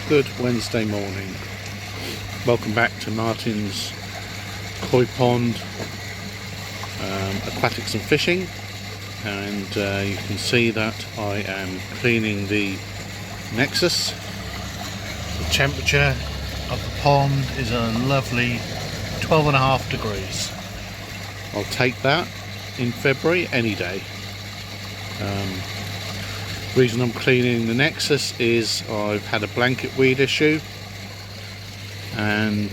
Good Wednesday morning. Welcome back to Martin's Koi Pond Aquatics and Fishing, and you can see that I am cleaning the Nexus. The temperature of the pond is a lovely 12.5 degrees. I'll take that in February any day. The reason I'm cleaning the Nexus is I've had a blanket weed issue, and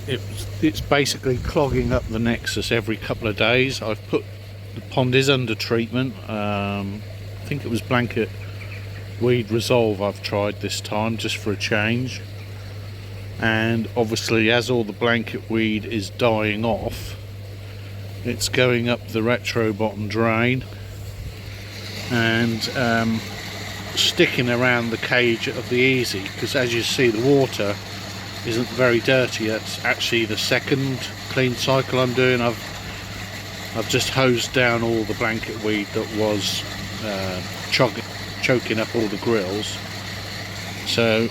it's basically clogging up the Nexus every couple of days. The pond is under treatment. I think it was blanket weed resolve I've tried this time, just for a change, and obviously as all the blanket weed is dying off, it's going up the retro bottom drain and sticking around the cage of the easy, because as you see the water isn't very dirty. That's actually the second clean cycle I'm doing. I've just hosed down all the blanket weed that was choking up all the grills. So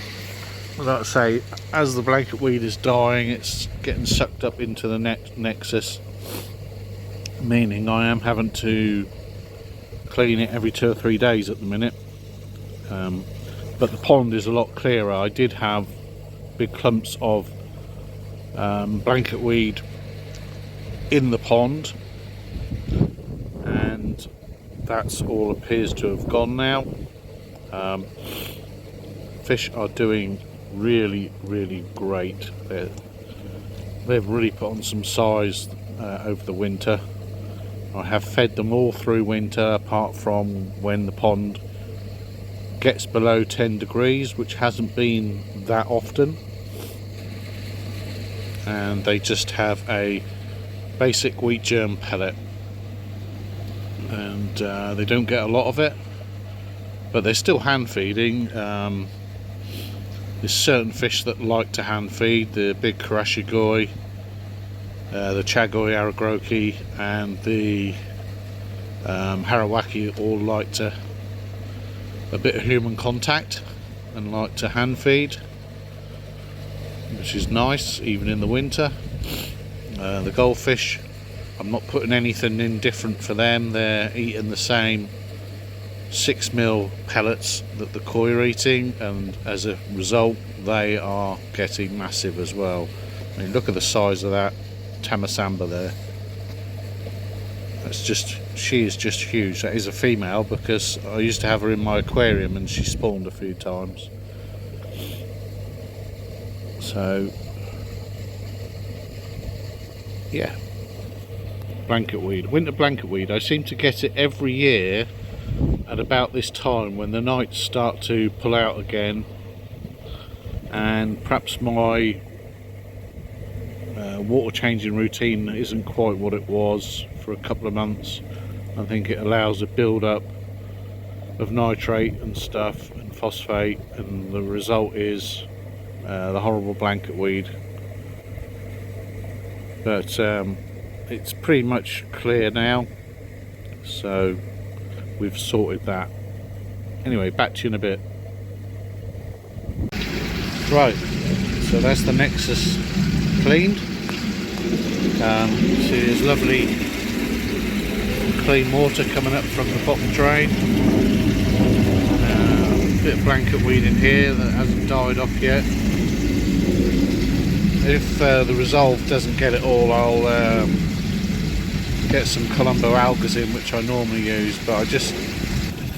like I say, as the blanket weed is dying, it's getting sucked up into the Nexus, meaning I am having to clean it every 2 or 3 days at the minute. But the pond is a lot clearer. I did have big clumps of blanket weed in the pond, and that's all appears to have gone now. Fish are doing really great. They've really put on some size over the winter. I have fed them all through winter, apart from when the pond gets below 10 degrees, which hasn't been that often, and they just have a basic wheat germ pellet, and they don't get a lot of it, but they're still hand feeding. There's certain fish that like to hand feed. The big karashigoi, the chagoi aragroki, and the harawaki all like to a bit of human contact and like to hand feed, which is nice even in the winter. The goldfish, I'm not putting anything in different for them. They're eating the same 6mm pellets that the koi are eating, and as a result they are getting massive as well. I mean, look at the size of that tamasamba there. She is just huge. That is a female, because I used to have her in my aquarium and she spawned a few times. So yeah, blanket weed, winter blanket weed. I seem to get it every year at about this time, when the nights start to pull out again, and perhaps my water changing routine isn't quite what it was for a couple of months. I think it allows a build up of nitrate and stuff and phosphate, and the result is the horrible blanket weed. But it's pretty much clear now, so we've sorted that. Anyway, back to you in a bit. Right, so that's the Nexus cleaned. See, there's lovely clean water coming up from the bottom drain. A bit of blanket weed in here that hasn't died off yet. If the Resolve doesn't get it all, I'll get some Colombo algas in, which I normally use, but I just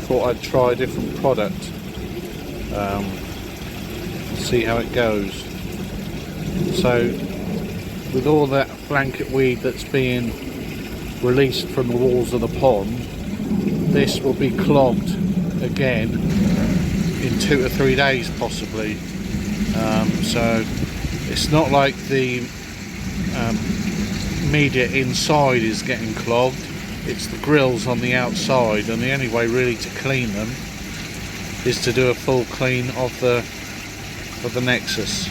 thought I'd try a different product, see how it goes. So with all that blanket weed that's being released from the walls of the pond, this will be clogged again in 2 to 3 days possibly. So it's not like the media inside is getting clogged, it's the grills on the outside, and the only way really to clean them is to do a full clean of the Nexus,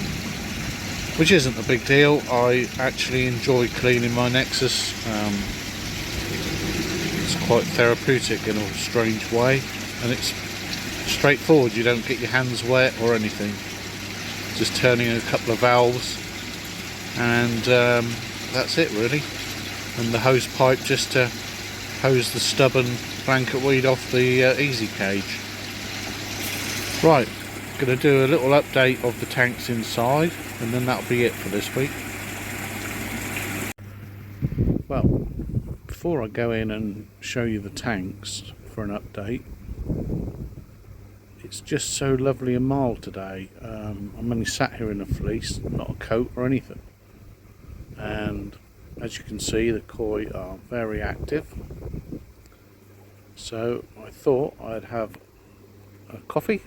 which isn't a big deal. I actually enjoy cleaning my Nexus. It's quite therapeutic in a strange way, and it's straightforward. You don't get your hands wet or anything. Just turning a couple of valves, and that's it really. And the hose pipe just to hose the stubborn blanket weed off the easy cage. Right, going to do a little update of the tanks inside, and then that'll be it for this week. Well, before I go in and show you the tanks for an update, it's just so lovely and mild today. I'm only sat here in a fleece, not a coat or anything, and as you can see the koi are very active, so I thought I'd have a coffee,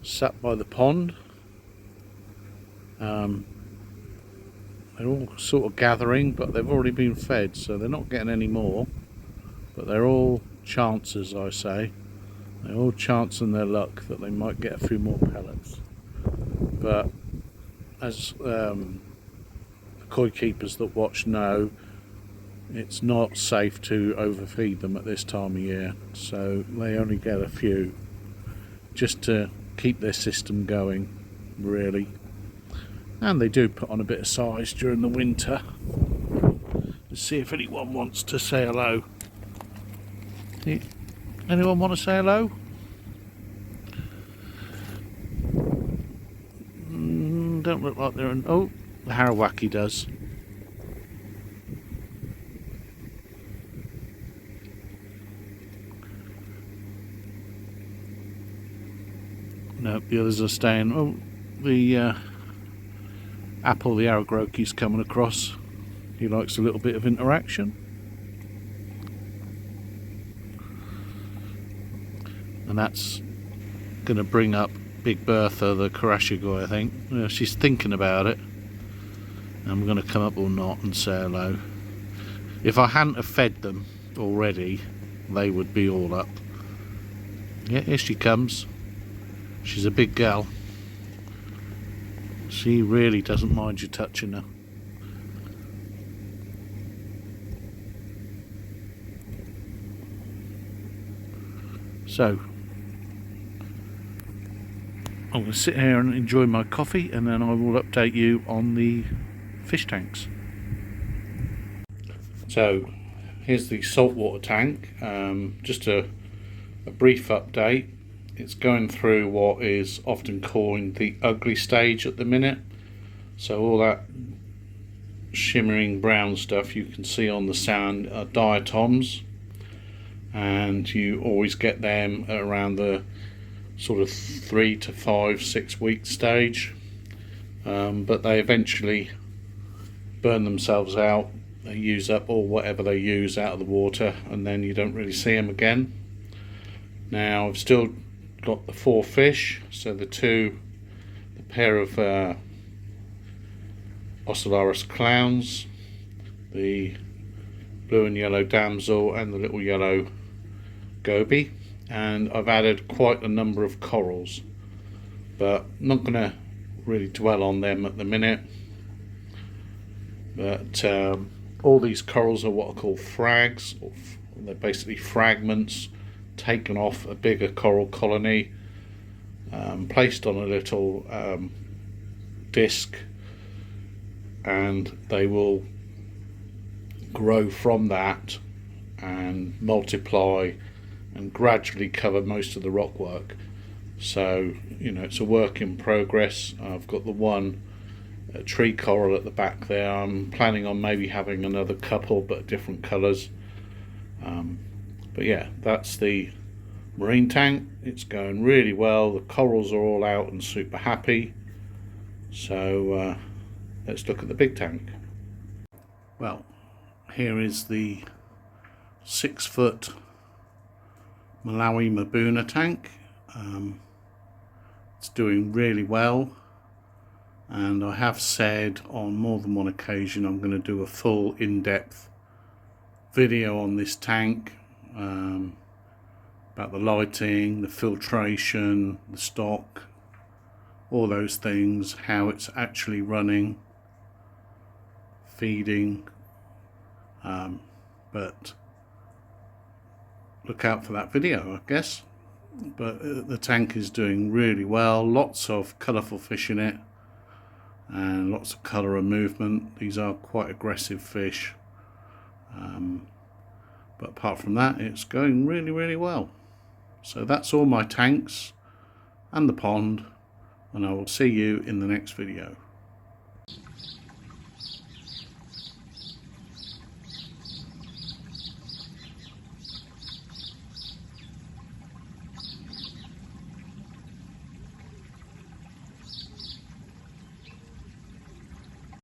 sat by the pond. They're all sort of gathering, but they've already been fed, so they're not getting any more, but they're all chances, I say. They're all chancing their luck that they might get a few more pellets, but as the koi keepers that watch know, it's not safe to overfeed them at this time of year, so they only get a few just to keep their system going, really. And they do put on a bit of size during the winter. Let's see if anyone wants to say hello. Anyone want to say hello? Don't look like they're in. Oh, the Harawaki does. No, the others are staying. Oh, the Apple, the Aragroki's coming across. He likes a little bit of interaction. And that's going to bring up Big Bertha, the Karashigoi, I think. She's thinking about it. I'm going to come up or not and say hello. If I hadn't have fed them already, they would be all up. Yeah, here she comes. She's a big gal. She really doesn't mind you touching her. So, I'm going to sit here and enjoy my coffee, and then I will update you on the fish tanks. So, here's the saltwater tank. Just a brief update. It's going through what is often called the ugly stage at the minute. So all that shimmering brown stuff you can see on the sand are diatoms, and you always get them at around the sort of 3 to 5, 6 week stage, but they eventually burn themselves out. They use up all whatever they use out of the water, and then you don't really see them again. Now I've still got the 4 fish, so the pair of Ocellaris clowns, the blue and yellow damsel, and the little yellow goby, and I've added quite a number of corals, but not going to really dwell on them at the minute. But all these corals are what are called frags, or they're basically fragments taken off a bigger coral colony, placed on a little disc, and they will grow from that and multiply and gradually cover most of the rock work. So, you know, it's a work in progress. I've got the one tree coral at the back there. I'm planning on maybe having another couple, but different colours. But yeah, that's the marine tank. It's going really well. The corals are all out and super happy. So let's look at the big tank. Well, here is the 6-foot Malawi Mabuna tank. It's doing really well, and I have said on more than one occasion I'm going to do a full in-depth video on this tank, about the lighting, the filtration, the stock, all those things, how it's actually running, feeding, but look out for that video, I guess. but the tank is doing really well. Lots of colourful fish in it and lots of colour and movement. These are quite aggressive fish, but apart from that, it's going really well. So that's all my tanks and the pond, and I will see you in the next video.